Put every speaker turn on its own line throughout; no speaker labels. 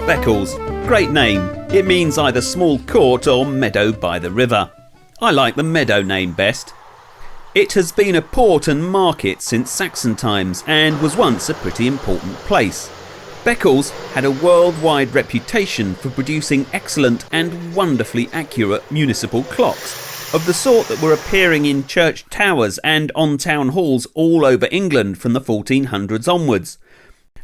Beccles. Great name. It means either small court or meadow by the river. I like the meadow name best. It has been a port and market since Saxon times and was once a pretty important place. Beccles had a worldwide reputation for producing excellent and wonderfully accurate municipal clocks, of the sort that were appearing in church towers and on town halls all over England from the 1400s onwards,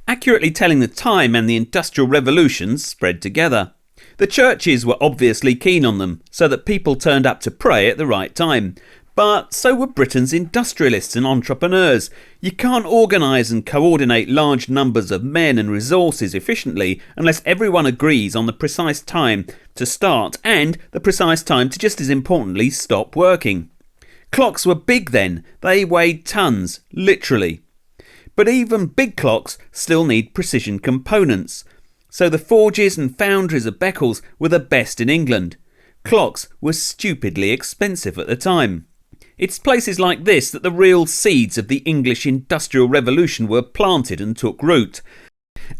accurately telling the time and the Industrial Revolutions spread together. The churches were obviously keen on them, so that people turned up to pray at the right time. But so were Britain's industrialists and entrepreneurs. You can't organise and coordinate large numbers of men and resources efficiently unless everyone agrees on the precise time to start and the precise time to, just as importantly, stop working. Clocks were big then. They weighed tons, literally. But even big clocks still need precision components. So the forges and foundries of Beccles were the best in England. Clocks were stupidly expensive at the time. It's places like this that the real seeds of the English Industrial Revolution were planted and took root.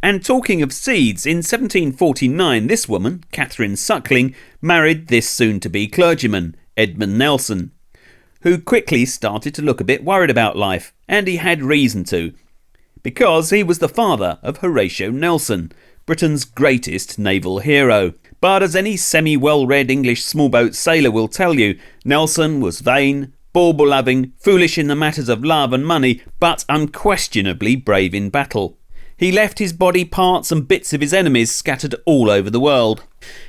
And talking of seeds, in 1749 this woman, Catherine Suckling, married this soon-to-be clergyman, Edmund Nelson, who quickly started to look a bit worried about life, and he had reason to, because he was the father of Horatio Nelson, Britain's greatest naval hero. But as any semi-well-read English small-boat sailor will tell you, Nelson was vain, bauble-loving, foolish in the matters of love and money, but unquestionably brave in battle. He left his body parts and bits of his enemies scattered all over the world.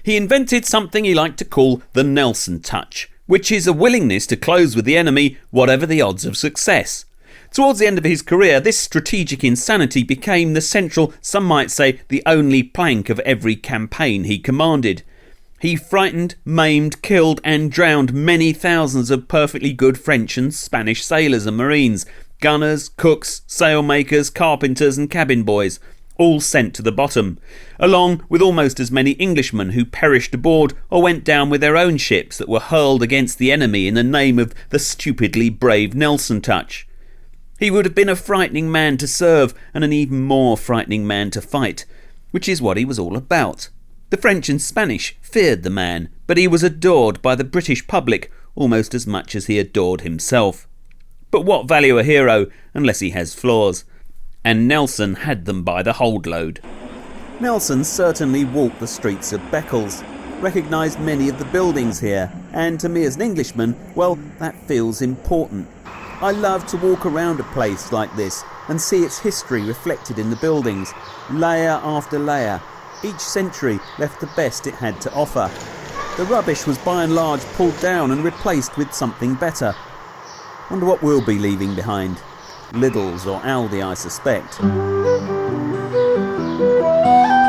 He invented something he liked to call the Nelson touch, which is a willingness to close with the enemy whatever the odds of success. Towards the end of his career, this strategic insanity became the central, some might say the only plank of every campaign he commanded. He frightened, maimed, killed and drowned many thousands of perfectly good French and Spanish sailors and marines, gunners, cooks, sailmakers, carpenters and cabin boys, all sent to the bottom, along with almost as many Englishmen who perished aboard or went down with their own ships that were hurled against the enemy in the name of the stupidly brave Nelson touch. He would have been a frightening man to serve and an even more frightening man to fight, which is what he was all about. The French and Spanish feared the man, but he was adored by the British public almost as much as he adored himself. But what value a hero unless he has flaws? And Nelson had them by the hold load. Nelson certainly walked the streets of Beccles, recognised many of the buildings here, and to me as an Englishman, well, that feels important. I love to walk around a place like this and see its history reflected in the buildings, layer after layer. Each century left the best it had to offer. The rubbish was by and large pulled down and replaced with something better. Wonder what we'll be leaving behind. Lidl's or Aldi, I suspect.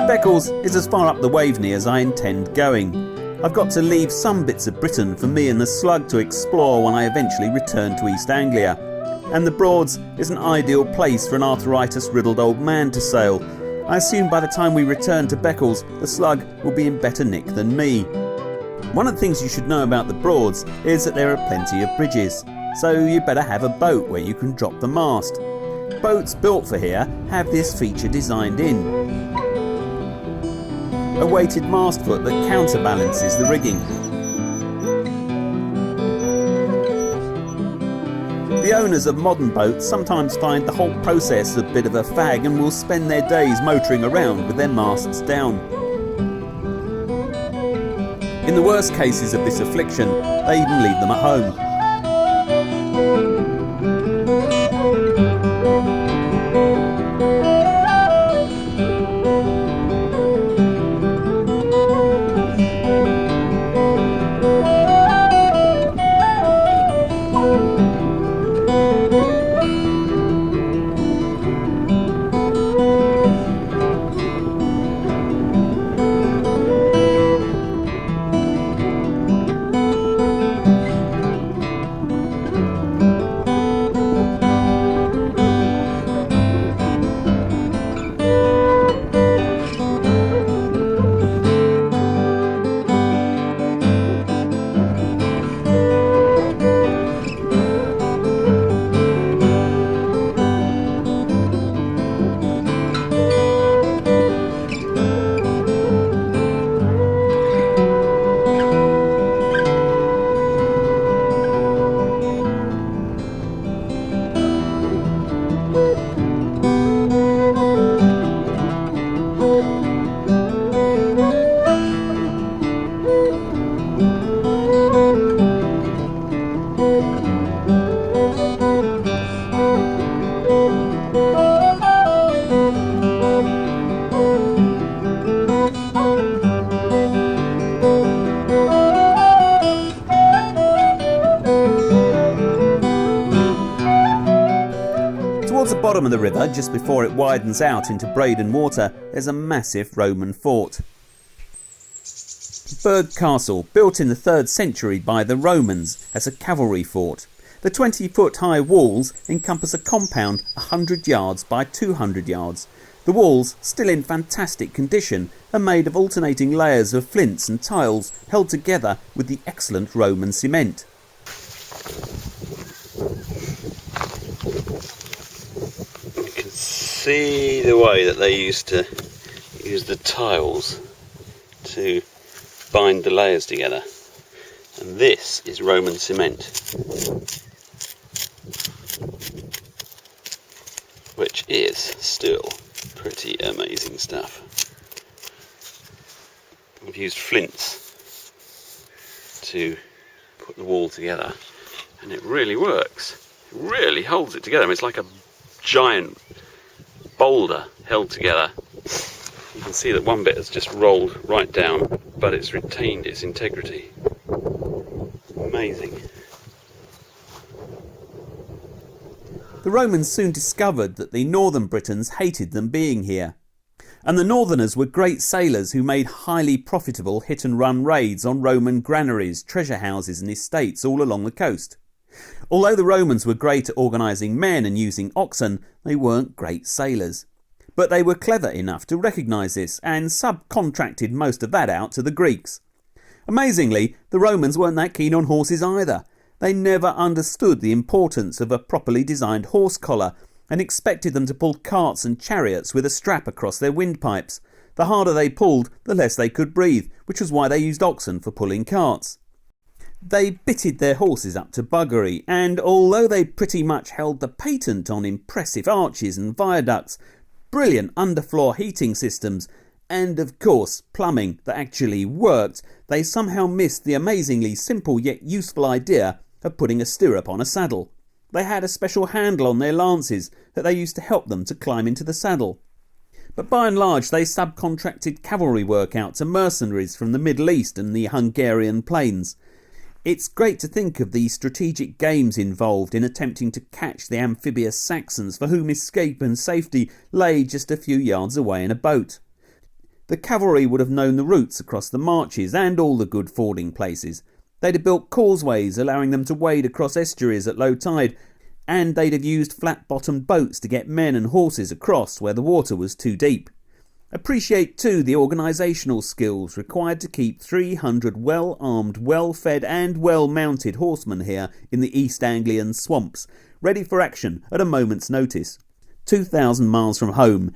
Beccles is as far up the Waveney as I intend going. I've got to leave some bits of Britain for me and the slug to explore when I eventually return to East Anglia. And the Broads is an ideal place for an arthritis-riddled old man to sail. I assume by the time we return to Beccles, the slug will be in better nick than me. One of the things you should know about the Broads is that there are plenty of bridges, so you better have a boat where you can drop the mast. Boats built for here have this feature designed in. A weighted mast foot that counterbalances the rigging. The owners of modern boats sometimes find the whole process a bit of a fag and will spend their days motoring around with their masts down. In the worst cases of this affliction, they even leave them at home. bottom of the river, just before it widens out into Breydon Water, there's a massive Roman fort. Burgh Castle, built in the 3rd century by the Romans as a cavalry fort. The 20-foot high walls encompass a compound 100 yards by 200 yards. The walls, still in fantastic condition, are made of alternating layers of flints and tiles held together with the excellent Roman cement.
You can see the way that they used to use the tiles to bind the layers together, and this is Roman cement, which is still pretty amazing stuff. I've used flints to put the wall together, and it really works. It really holds it together. It's like a giant boulder held together. You can see that one bit has just rolled right down, but it's retained its integrity. Amazing.
The Romans soon discovered that the northern Britons hated them being here. And the northerners were great sailors who made highly profitable hit-and-run raids on Roman granaries, treasure houses and estates all along the coast. Although the Romans were great at organising men and using oxen, they weren't great sailors. But they were clever enough to recognise this and subcontracted most of that out to the Greeks. Amazingly, the Romans weren't that keen on horses either. They never understood the importance of a properly designed horse collar and expected them to pull carts and chariots with a strap across their windpipes. The harder they pulled, the less they could breathe, which was why they used oxen for pulling carts. They bitted their horses up to buggery, and although they pretty much held the patent on impressive arches and viaducts, brilliant underfloor heating systems, and of course plumbing that actually worked, they somehow missed the amazingly simple yet useful idea of putting a stirrup on a saddle. They had a special handle on their lances that they used to help them to climb into the saddle. But by and large they subcontracted cavalry work out to mercenaries from the Middle East and the Hungarian plains. It's great to think of the strategic games involved in attempting to catch the amphibious Saxons for whom escape and safety lay just a few yards away in a boat. The cavalry would have known the routes across the marches and all the good fording places. They'd have built causeways allowing them to wade across estuaries at low tide, and they'd have used flat-bottomed boats to get men and horses across where the water was too deep. Appreciate too the organisational skills required to keep 300 well-armed, well-fed and well-mounted horsemen here in the East Anglian swamps, ready for action at a moment's notice. 2,000 miles from home,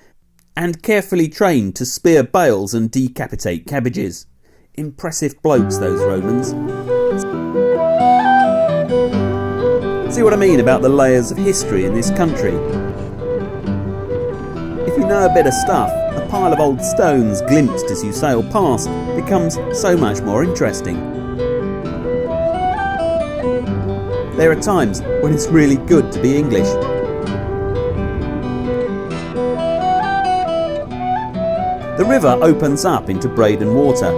and carefully trained to spear bales and decapitate cabbages. Impressive blokes, those Romans. See what I mean about the layers of history in this country? If you know a bit of stuff, a pile of old stones glimpsed as you sail past becomes so much more interesting. There are times when it's really good to be English. The river opens up into Breydon Water.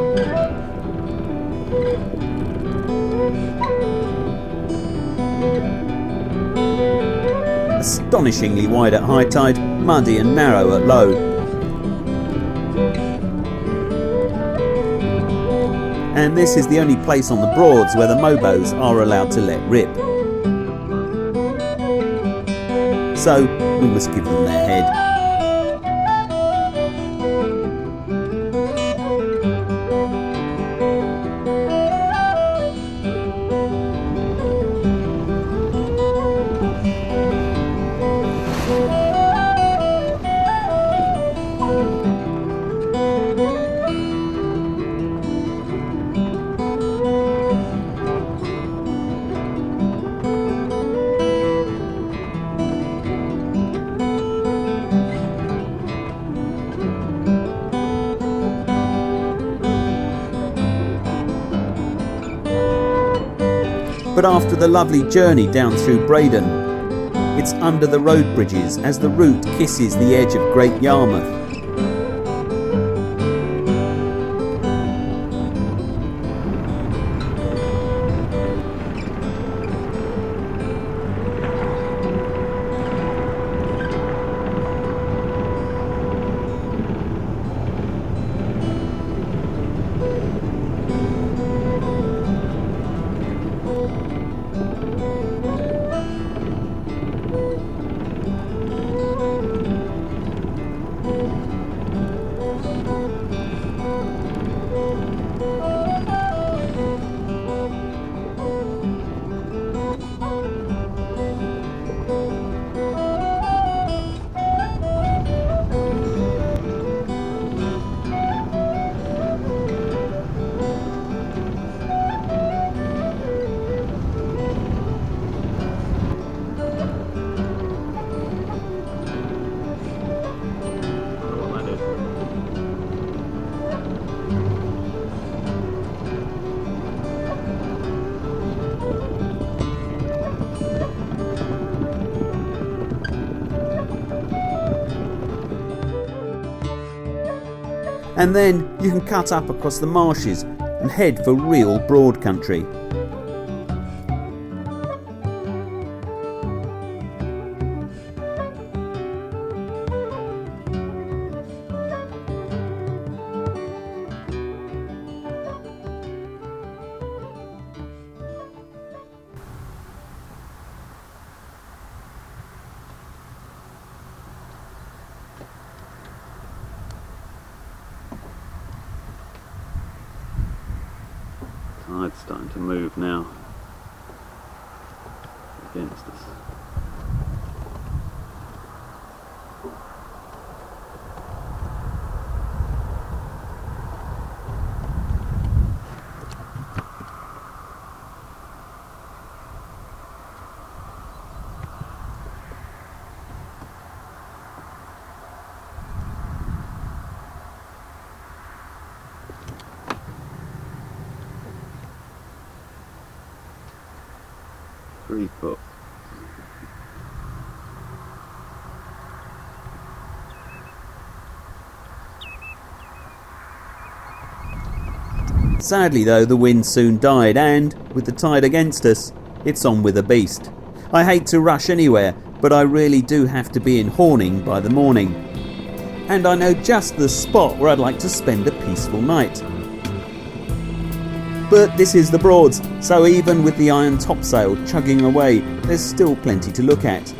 Astonishingly wide at high tide, muddy and narrow at low. And this is the only place on the Broads where the mobos are allowed to let rip. So we must give them their head. But after the lovely journey down through Breydon, it's under the road bridges as the route kisses the edge of Great Yarmouth. and then you can cut up across the marshes and head for real broad country.
Tide's starting to move now against us. Three foot.
Sadly though, the wind soon died, and, with the tide against us, it's on with a beast. I hate to rush anywhere, but I really do have to be in Horning by the morning. And I know just the spot where I'd like to spend a peaceful night. But this is the Broads, so even with the iron topsail chugging away, there's still plenty to look at.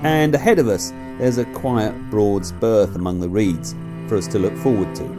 And ahead of us, there's a quiet Broads berth among the reeds for us to look forward to.